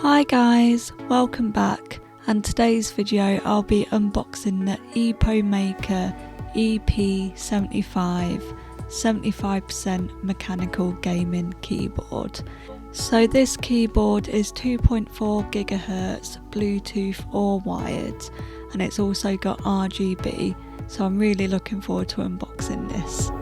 Hi guys, welcome back, and today's video I'll be unboxing the Epomaker EP75 75% mechanical gaming keyboard. So this keyboard is 2.4 GHz Bluetooth or wired, and it's also got RGB, so I'm really looking forward to unboxing this.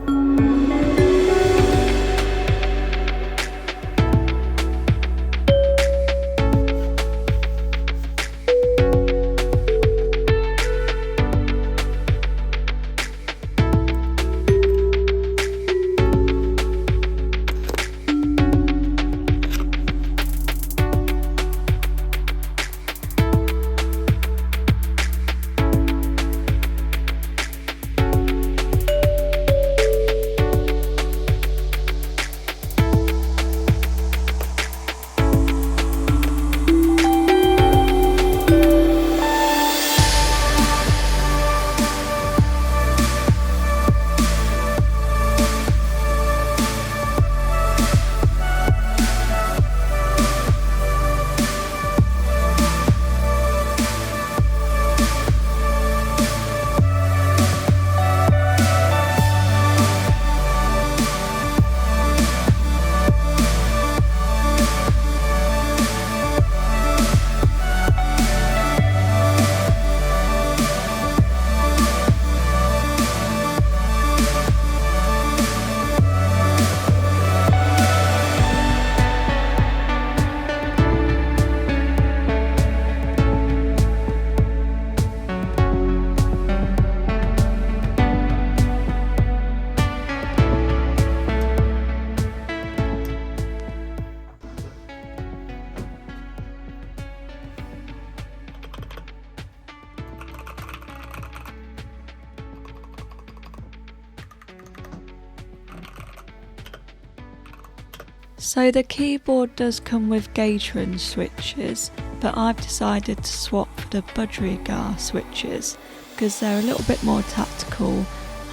So the keyboard does come with Gateron switches, but I've decided to swap for the Budgerigar switches because they're a little bit more tactical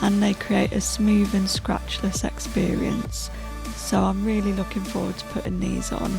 and they create a smooth and scratchless experience. So I'm really looking forward to putting these on.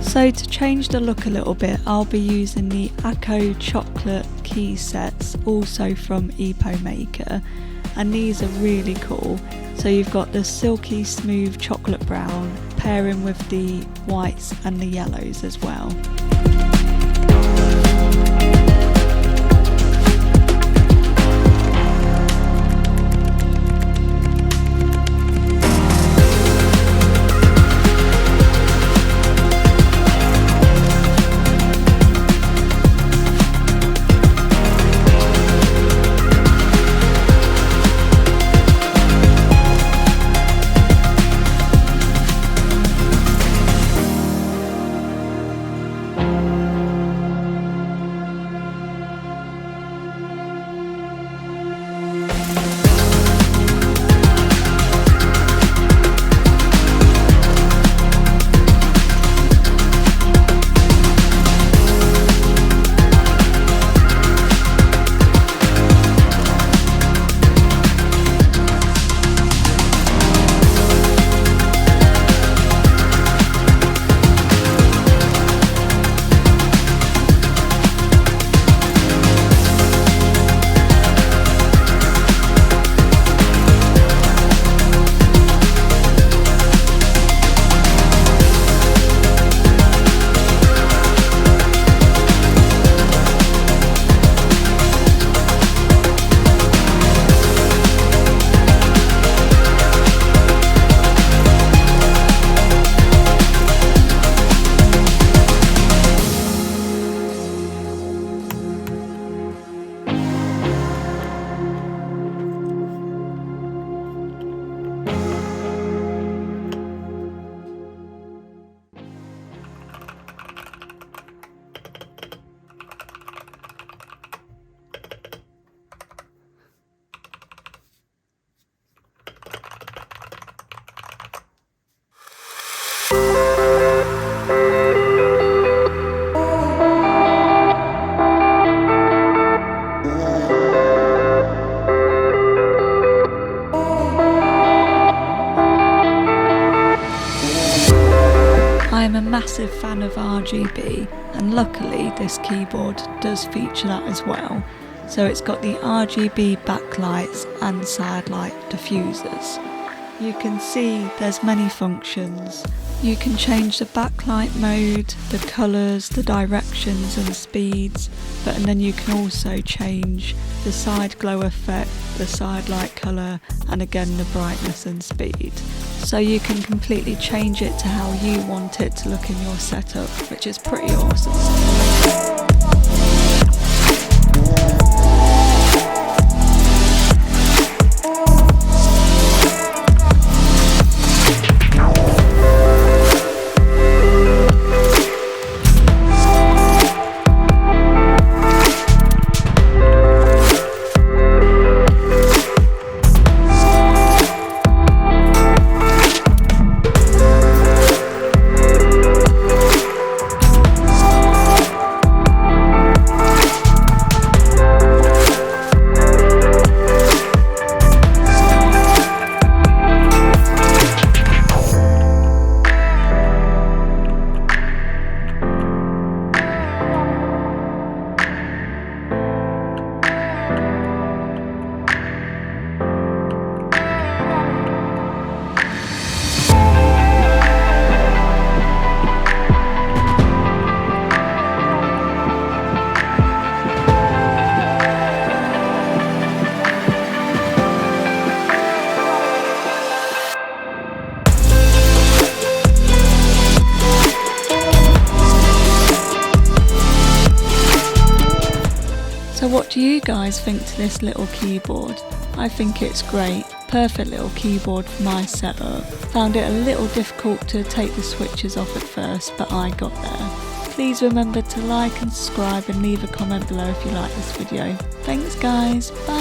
So to change the look a little bit, I'll be using the AKKO Chocolate Key Sets, also from Epomaker, and these are really cool. So you've got the silky smooth chocolate brown pairing with the whites and the yellows as well. massive fan of RGB, and luckily this keyboard does feature that as well. So it's got the RGB backlights and Sidelight diffusers. You can see there's many functions. You can change the backlight mode, the colours, the directions and speeds, and then you can also change the side glow effect, the Sidelight colour, and again the brightness and speed. So you can completely change it to how you want it to look in your setup, which is pretty awesome. So what do you guys think to this little keyboard? I think it's great, perfect little keyboard for my setup. Found it a little difficult to take the switches off at first, but I got there. Please remember to like and subscribe and leave a comment below if you like this video. Thanks guys, bye!